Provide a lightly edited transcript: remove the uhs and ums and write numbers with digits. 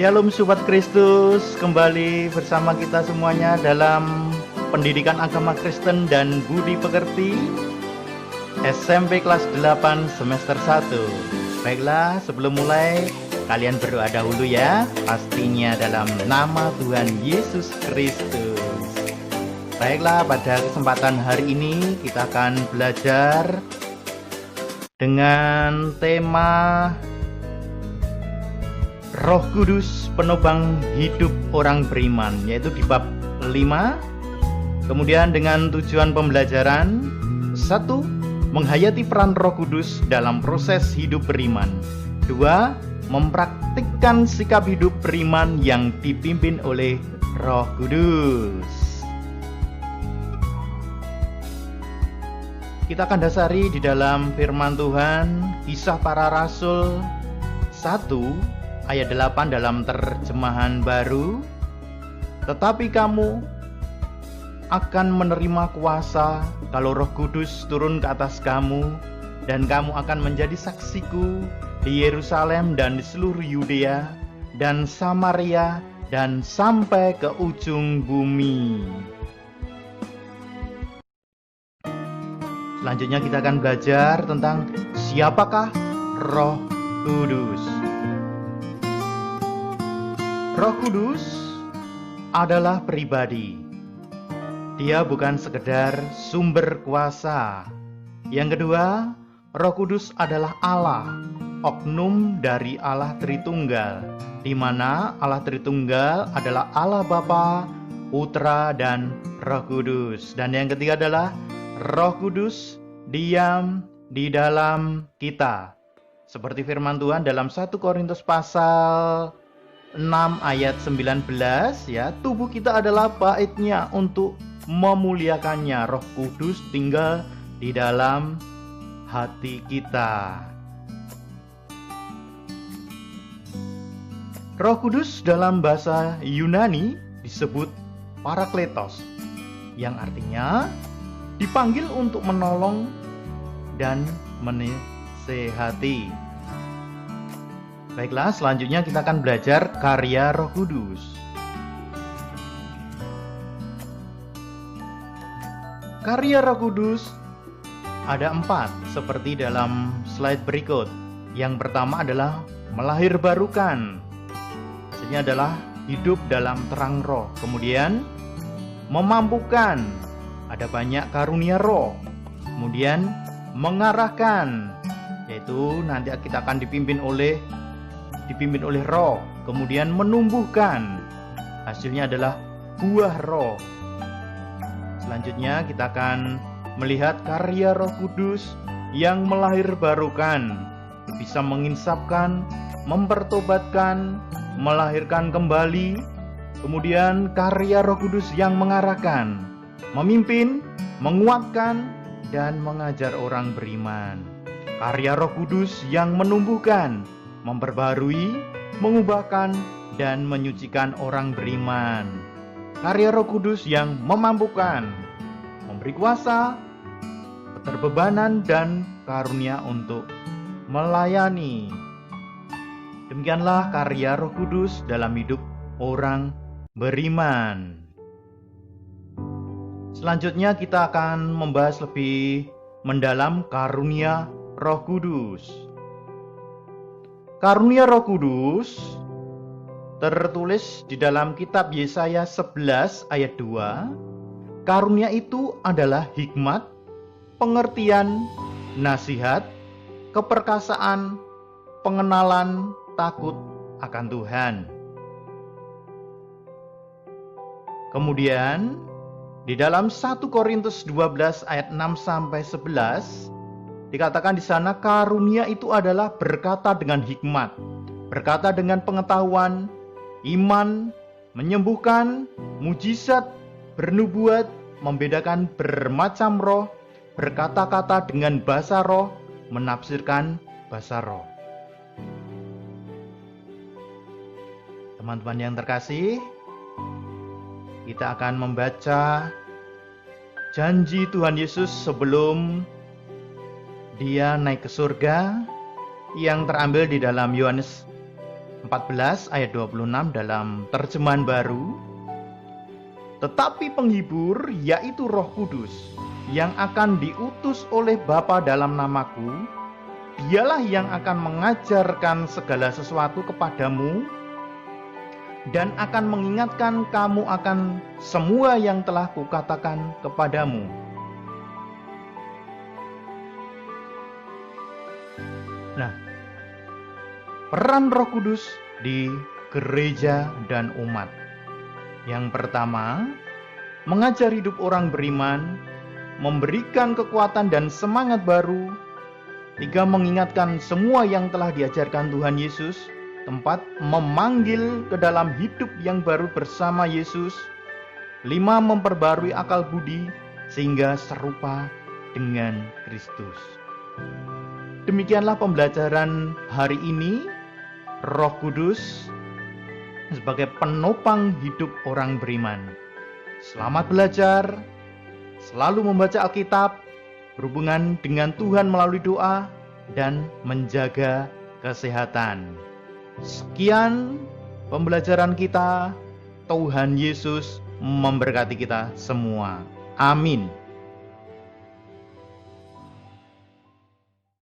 Shalom Sobat Kristus, kembali bersama kita semuanya dalam pendidikan agama Kristen dan budi pekerti SMP kelas 8 semester 1. Baiklah, sebelum mulai kalian berdoa dahulu ya, pastinya dalam nama Tuhan Yesus Kristus. Baiklah, pada kesempatan hari ini kita akan belajar dengan tema Roh Kudus penopang hidup orang beriman, yaitu di bab 5. Kemudian dengan tujuan pembelajaran 1. Menghayati peran Roh Kudus dalam proses hidup beriman. 2. Mempraktikkan sikap hidup beriman yang dipimpin oleh Roh Kudus. Kita akan dasari di dalam firman Tuhan, Kisah Para Rasul 1 ayat 8 dalam terjemahan baru. Tetapi kamu akan menerima kuasa kalau Roh Kudus turun ke atas kamu, dan kamu akan menjadi saksiku di Yerusalem dan di seluruh Yudea dan Samaria dan sampai ke ujung bumi. Selanjutnya kita akan belajar tentang siapakah Roh Kudus. Roh Kudus adalah pribadi. Dia bukan sekedar sumber kuasa. Yang kedua, Roh Kudus adalah Allah, oknum dari Allah Tritunggal, di mana Allah Tritunggal adalah Allah Bapa, Putra, dan Roh Kudus. Dan yang ketiga adalah Roh Kudus diam di dalam kita. Seperti firman Tuhan dalam 1 Korintus pasal 6 ayat 19 ya, tubuh kita adalah baitnya untuk memuliakannya. Roh Kudus tinggal di dalam hati kita. Roh Kudus dalam bahasa Yunani disebut Parakletos, yang artinya dipanggil untuk menolong dan menasehati. Baiklah, selanjutnya kita akan belajar karya Roh Kudus. Karya Roh Kudus ada 4, seperti dalam slide berikut. Yang pertama adalah melahirbarukan. Maksudnya adalah hidup dalam terang roh. Kemudian memampukan. Ada banyak karunia roh. Kemudian mengarahkan, yaitu nanti kita akan dipimpin oleh roh. Kemudian menumbuhkan, hasilnya adalah buah roh. Selanjutnya kita akan melihat karya Roh Kudus yang melahirbarukan, bisa menginsapkan, mempertobatkan, melahirkan kembali. Kemudian karya Roh Kudus yang mengarahkan, memimpin, menguatkan, dan mengajar orang beriman. Karya Roh Kudus yang menumbuhkan, memperbarui, mengubahkan, dan menyucikan orang beriman. Karya Roh Kudus yang memampukan, memberi kuasa, keterbebanan, dan karunia untuk melayani. Demikianlah karya Roh Kudus dalam hidup orang beriman. Selanjutnya kita akan membahas lebih mendalam karunia Roh Kudus. Karunia Roh Kudus tertulis di dalam kitab Yesaya 11 ayat 2. Karunia itu adalah hikmat, pengertian, nasihat, keperkasaan, pengenalan, takut akan Tuhan. Kemudian di dalam 1 Korintus 12 ayat 6 sampai 11 dikatakan di sana karunia itu adalah berkata dengan hikmat, berkata dengan pengetahuan, iman, menyembuhkan, mujizat, bernubuat, membedakan bermacam roh, berkata-kata dengan bahasa roh, menafsirkan bahasa roh. Teman-teman yang terkasih, kita akan membaca janji Tuhan Yesus sebelum Dia naik ke surga, yang terambil di dalam Yohanes 14 ayat 26 dalam terjemahan baru. Tetapi penghibur, yaitu Roh Kudus, yang akan diutus oleh Bapa dalam namaku, dialah yang akan mengajarkan segala sesuatu kepadamu dan akan mengingatkan kamu akan semua yang telah kukatakan kepadamu. Nah, peran Roh Kudus di gereja dan umat. Yang pertama, mengajar hidup orang beriman, memberikan kekuatan dan semangat baru. 3, mengingatkan semua yang telah diajarkan Tuhan Yesus. 4, memanggil ke dalam hidup yang baru bersama Yesus. 5, memperbarui akal budi sehingga serupa dengan Kristus. Demikianlah pembelajaran hari ini. Roh Kudus sebagai penopang hidup orang beriman. Selamat belajar, selalu membaca Alkitab, berhubungan dengan Tuhan melalui doa, dan menjaga kesehatan. Sekian pembelajaran kita. Tuhan Yesus memberkati kita semua. Amin.